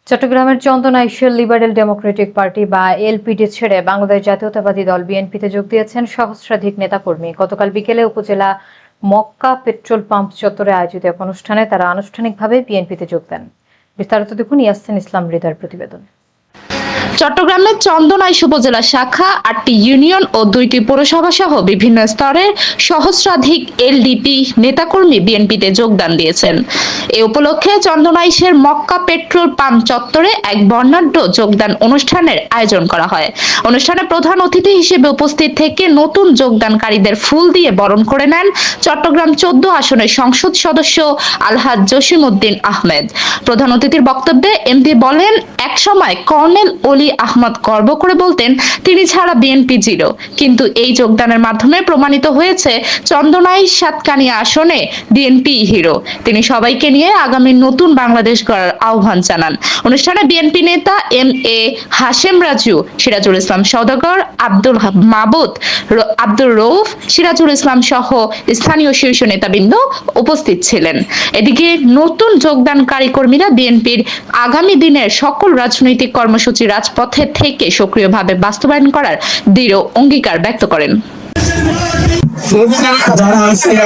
চট্টগ্রামের চন্দনা আইশেল liberal Democratic party বা LPD ছেড়ে বাংলাদেশ জাতীয়তাবাদী দল বিএনপিতে যোগ দিয়েছেন সহস্রাধিক নেতাকর্মী। গতকাল বিকেলে উপজেলা মক্কা পেট্রোল পাম্প চত্বরে আয়োজিত এক অনুষ্ঠানে তারা আনুষ্ঠানিকভাবে বিএনপিতে যোগ দেন। বিস্তারিত দেখুন ইয়াসিন ইসলাম হৃদয়ের প্রতিবেদন। চট্টগ্রামের চন্দনা উপজেলা শাখা ৮টি ইউনিয়ন ও ২টি পৌরসভা সহ বিভিন্ন স্তরের সহস্রাধিক এলডিপি নেতাকর্মী বিএনপিতে যোগদান দিয়েছেন। এ উপলক্ষে চন্দনাইশের মক্কা পেট্রোল পাম্প চত্বরে এক বর্ণাঢ্য যোগদান অনুষ্ঠানের আয়োজন করা হয়। অনুষ্ঠানে প্রধান অতিথি হিসেবে উপস্থিত থেকে নতুন যোগদানকারীদের ফুল দিয়ে বরণ করে নেন চট্টগ্রাম ১৪ আসনের সংসদ সদস্য আলহাজ জসিমউদ্দিন আহমেদ। প্রধান অতিথির বক্তব্যে এমপি বলেন, একসময় কর্নেল অলি আহমদ গর্ব করে বলতেন তিনি ছাড়া বিএনপি জিরো, কিন্তু এই যোগদানের মাধ্যমে প্রমাণিত হয়েছে চন্দনাই সাতকানিয়া আসনে বিএনপি হিরো। তিনি সবাইকে নিয়ে আগামী নতুন বাংলাদেশ গড়ার আহ্বান জানান। অনুষ্ঠানে বিএনপি নেতা এম এ হাশেম রাজু, সিরাজুল ইসলাম সওদাগর, আব্দুল মাবুদ, আব্দুর রউফ, সিরাজুল ইসলাম সহ স্থানীয় শীর্ষ নেতাবৃন্দ উপস্থিত ছিলেন। এদিকে নতুন যোগদানকারী কর্মীরা বিএনপির আগামী দিনের সকল রাজনৈতিক কর্মসূচি রাজপথে থেকে সক্রিয়ভাবে বাস্তবায়ন করার দৃঢ় অঙ্গীকার ব্যক্ত করেন। যারা আজকে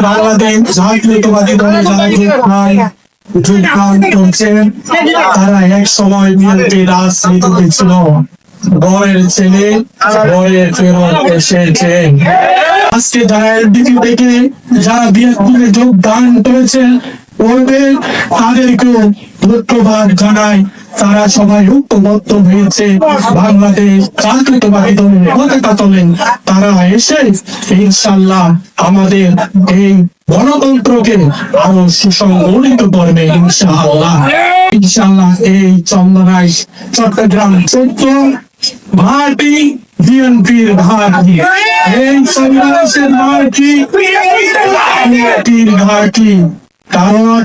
বাংলাদেশ জাতীয়তাবাদী দলে যারা যোগদান করছেন, তারা এক সময় বিএনপি রাজনীতিতে ছিল। বরের ছেলে বরের ফেরত এসেছে। আজকে যারা এলডিপি থেকে যারা বিএনপিতে যোগদান করেছেন তাদেরকেও ধন্যবাদ জানাই। তারা সবাই ঐক্যবদ্ধ হয়েছে বাংলাদেশ জাতীয়তাবাদী দলের পতাকা তোলেন। তারা এসে ইনশাআল্লাহ আমাদের এই গণতন্ত্রকে আরো সুসংগঠিত করবে ইনশাআল্লাহ। ইনশাআল্লাহ এই চন্দনাইশ চট্টগ্রাম ১৪ ভারতী বিএনপির ঘাঁটি, এই চন্দনাইশের ঘাঁটি। কারণ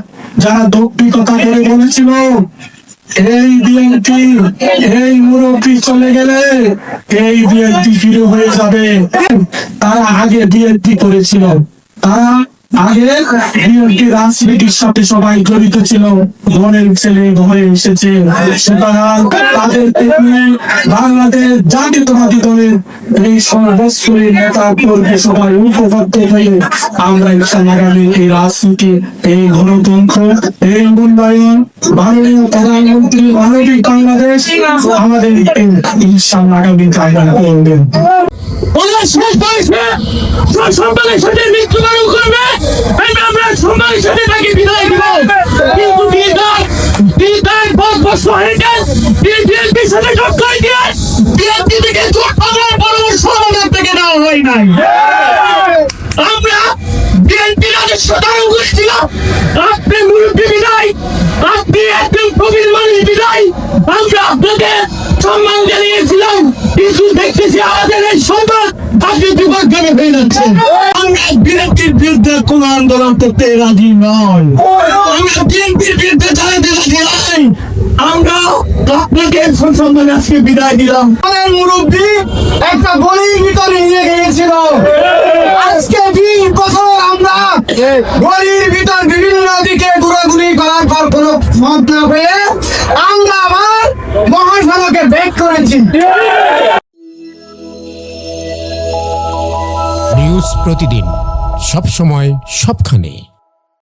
যারা দক্ষিণতা করে বলেছিল এই বিএনপি এই মুরব্বী চলে গেলে এই বিএনপি ফিরে হয়ে যাবে, তারা আগে বিএনপি করেছিল, তারা আগে বিএনপি রাজনীতির সাথে সবাই জড়িত ছিল। ঘরের ছেলে ঘরে এসেছে, সুতরাং তাদেরকে নিয়ে বাংলাদেশ জাতীয়তাবাদী দলের এই সর্বস্তরের নেতা কর্মী সবাই ঐক্যবদ্ধ হয়ে আমরা আগামী এই রাজনীতি, এই গণতন্ত্র, এই উন্নয়ন, মাননীয় প্রধানমন্ত্রী মানবিক বাংলাদেশ আমাদের ইনশাআল্লাহ আগামী কায়দা করবেন। সম্মানের সাথে মৃত্যুবরণ করবে, আমরা সম্মানের সাথে তাকে বিদায় দিব। কিন্তু তার ৫ বছর হয়ে যায় বিএনপির সাথে যোগ করে দিয়ে বিএনপি থেকে যোগ করার পরামর্শ আমাদের থেকে নেওয়া হয় নাই। আমরা বিএনপির রাজস্ব ধারণ করেছিলাম, আপনি মুরব্বী বিদায়, আপনি একজন প্রবীণ মানুষ বিদায়, আমরা আপনাকে সম্মান জানিয়েছিলাম, কিন্তু দেখতেছি আমাদের এই সম্মান আপনি বিপজ্জনক হয়ে যাচ্ছে। আমরা বিএনপির বিরুদ্ধে কোন আন্দোলন করতে রাজি নয়, আমরা বিএনপির বিরুদ্ধে চালাতে রাজি নয়। আমরা আপনাকে সম্মানে আজকে বিদায় দিলাম। আমাদের মুরব্বী একটা গলির ভিতরে নিয়ে গিয়েছিল, আজকে ২০ বছর আমরা গলির ভিতর বিভিন্ন দিকে ঘোরাঘুরি করার পর কোনো মত না পেয়ে আমরা আবার মহাসড়কে ব্যাক করেছি। নিউজ প্রতিদিন, সব সময়, সবখানে।